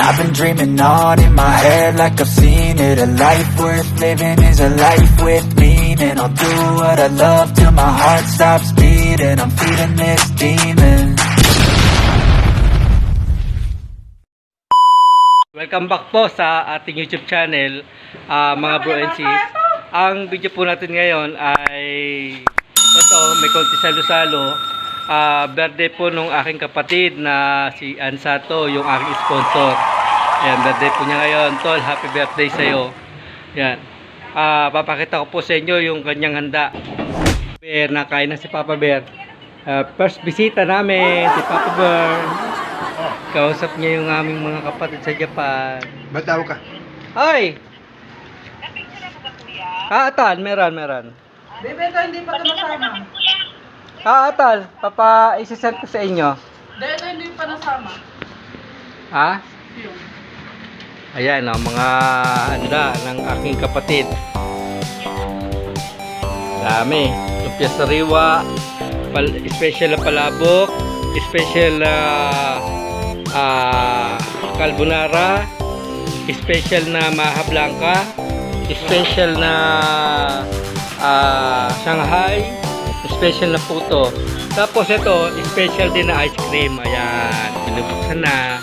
I've been dreaming on in my head like I've seen it. A life worth living is a life with meaning. I'll do what I love till my heart stops beating. I'm feeding this demon. Welcome back po sa ating YouTube channel, mga bro and sis. Ang video po natin ngayon ay ito, may konti salo-salo. Birthday po nung aking kapatid na si Ansato, yung aking sponsor. Ayan, birthday po niya ngayon. Tol, happy birthday sa'yo. Ayan. Papakita ko po sa inyo yung kanyang handa. Bear, nakain na si Papa Bear. First bisita namin, si Papa Bear. Kausap niya yung aming mga kapatid sa Japan. Ba't tawag ka? Ay! Atal, meron. Bebe, ito hindi pa ito nasama. Atal, isa-send ko sa inyo. Ito hindi pa nasama. Ha? Ayan, mga handa ng aking kapatid. Dami. Lumpia sariwa, special na palabok, special na carbonara, special na maha blanca, special na Shanghai, special na puto. Tapos ito, special din na ice cream. Ayan, binubuksan na.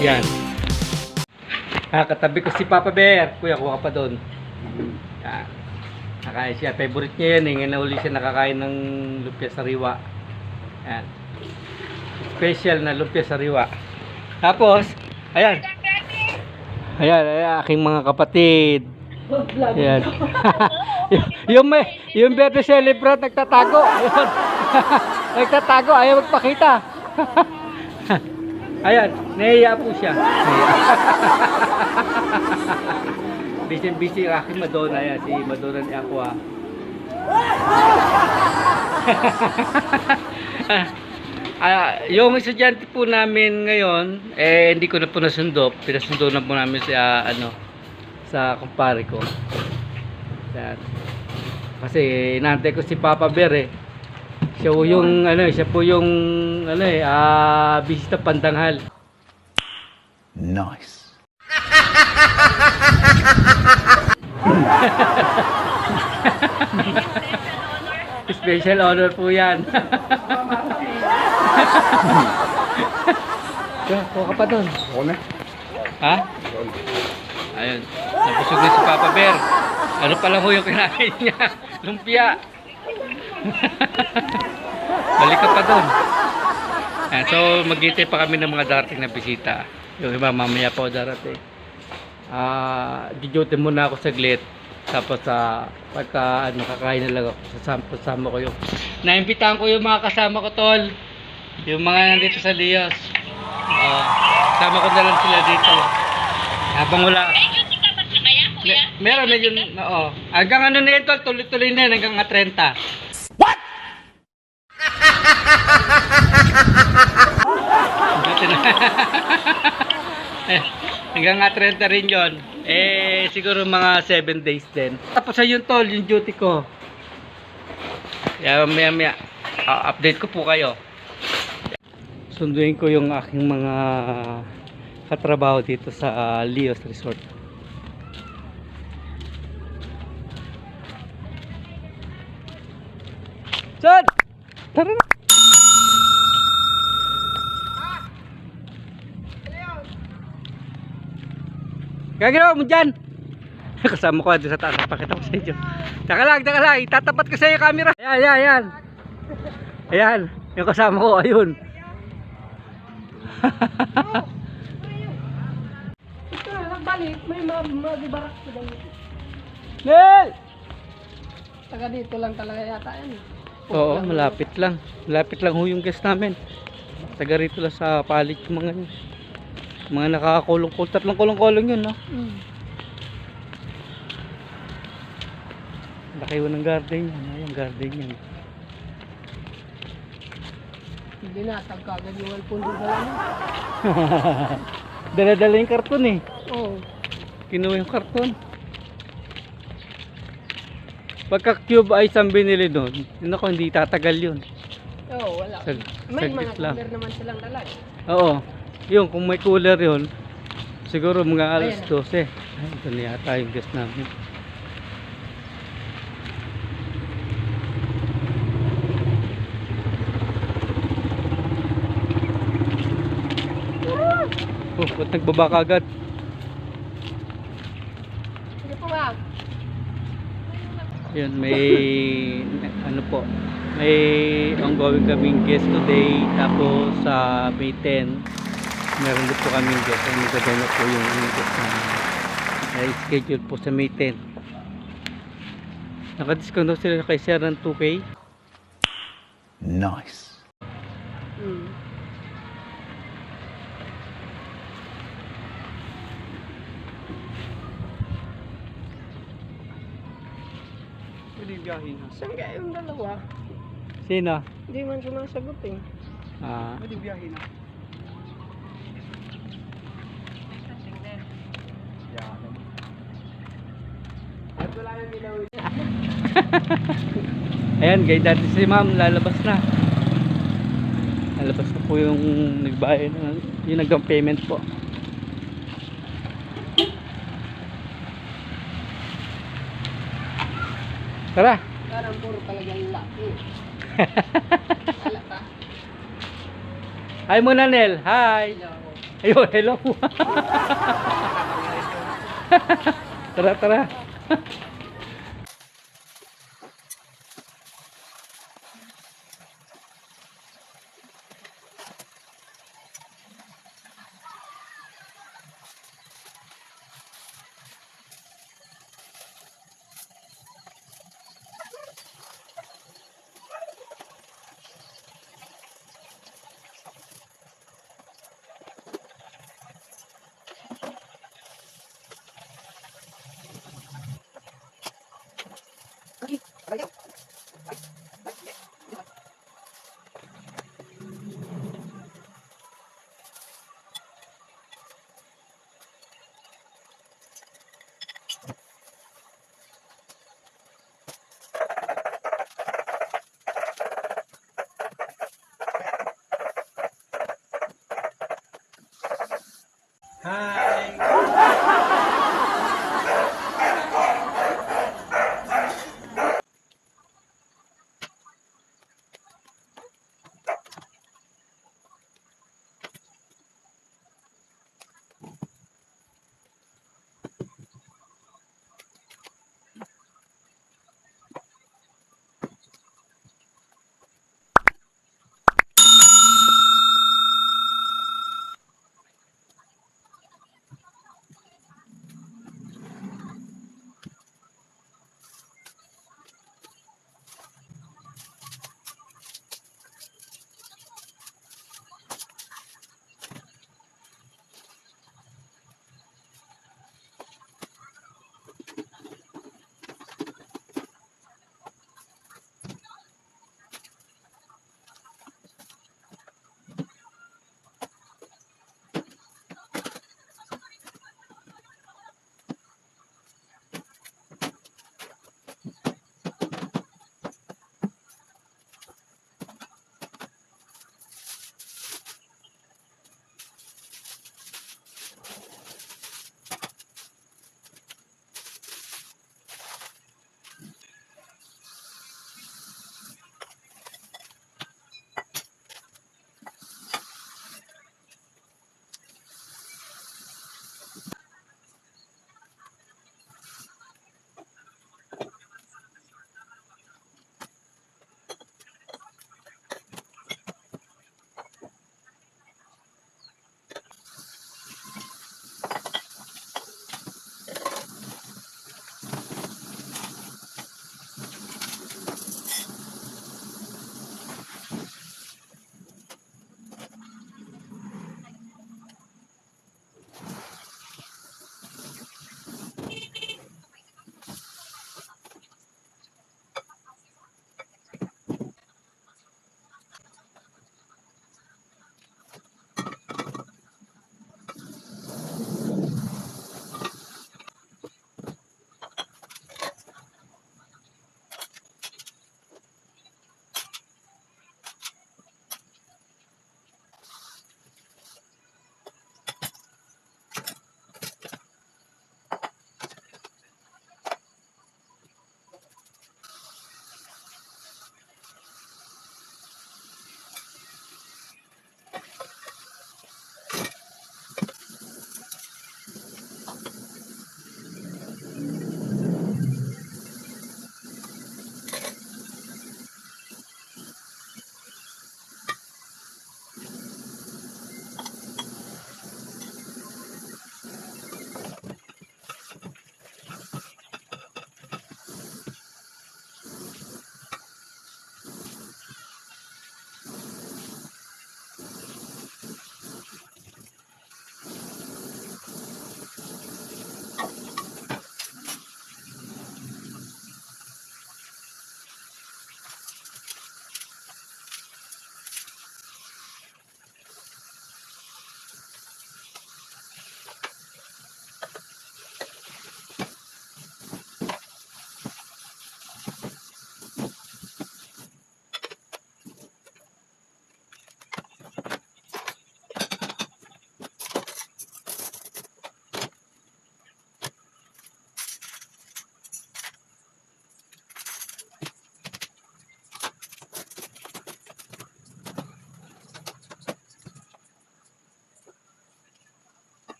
Yan. Katabi ko si Papa Bear. Kuya, kuha ka pa doon. Yan. Nakain siya. Favorite niya yan. Ngayon na uli siya nakakain ng lumpia sariwa. Yan. Special na lumpia sariwa. Tapos, ayan. Ayan, aking mga kapatid. Ayan. yung birthday celebrant nagtatago. Ayan. Nagtatago, ayaw magpakita. Ayan, nahiya po siya. Busy ang aking Madonna. Ayan, si Madonna ni Aqua. Yung estudyante po namin ngayon, hindi ko na po nasundo. Pinasundo na po namin sa, sa kumpare ko. Ayan. Kasi inaantay ko si Papa Bear Siya po yung bisita pandanghal. Nice. Special honor po yan. Kuha ka pa doon. Ako na. Ha? Ayun. Nabusog na si Papa Bear. Ano pala ho yung kinain niya? Lumpia. Balik ka pa doon. So maghintay pa kami ng mga darating na bisita. Yung iba mamaya pa darating. Diyote muna ako saglit. Tapos pagka kakain na lang ako, sasama ko yung naimbitahan ko yung mga kasama ko, tol. Yung mga nandito sa Lios. Kasama ko na lang sila dito. Habang wala. Meron na yun. Oo. Hanggang na yun, tol. Tuloy-tuloy na yun. Hanggang 30. What? Hanggang 30 rin yun. Siguro mga 7 days din. Tapos ayun, tol, yung duty ko. Maya update ko po kayo. Sunduin ko yung aking mga katrabaho dito sa Lios Resort. Son! Tara na! Gagalaw mo dyan! Kasama ko sa taas. Pakita ko sa inyo. Taka lang. Itatapat ko sa iyo camera. Ayan. Ayan. Yung kasama ko. Ayun. Ito, nagbalik. May magibarak sa dami. Nel! Taga dito lang talaga yata yan. Oo, malapit lang. Malapit lang ho yung guest namin. Taga rito lang sa palit yung mga nakakulong-kulong. Tatlong kulong-kulong yun, no? Laki ho ng garden yan. Yung garden yan. Hindi na, tagkagad yung alpon doon na lang. Dala-dala yung karton Oo. Kinuha yung karton. Pagka cube ice ang binili doon, nako, hindi tatagal yun. Oo, wala. Sag- May saglit mga lang. cooler naman silang dalag. Oo. Yun, kung may cooler yun, siguro mga alas 12. Ay, ito na yata yung gas namin. Oh, ba't nagbaba ka agad? Sige po ba? Yun, may ano po, may ongoing kaming guest today. Tapos sa May 10 meron din po kaming guest. Ang magagano po yung guest namin. Schedule po sa May 10. Nakadiscount daw sila kay Sir ng 2K. Nice. Hmm. Pwede biyahin ha. Saan kaya yung dalawa? Sino? Hindi man sumasagot eh. Pwede biyahin ha. Ayan, guys, dati si ma'am lalabas na. Lalabas na po yung nagbayad yung nag-down payment po. Tara. Parang puro talagang laki. Wala pa. Hi muna, Nel. Hi. Ayun, hello. Tara, tara. Hi.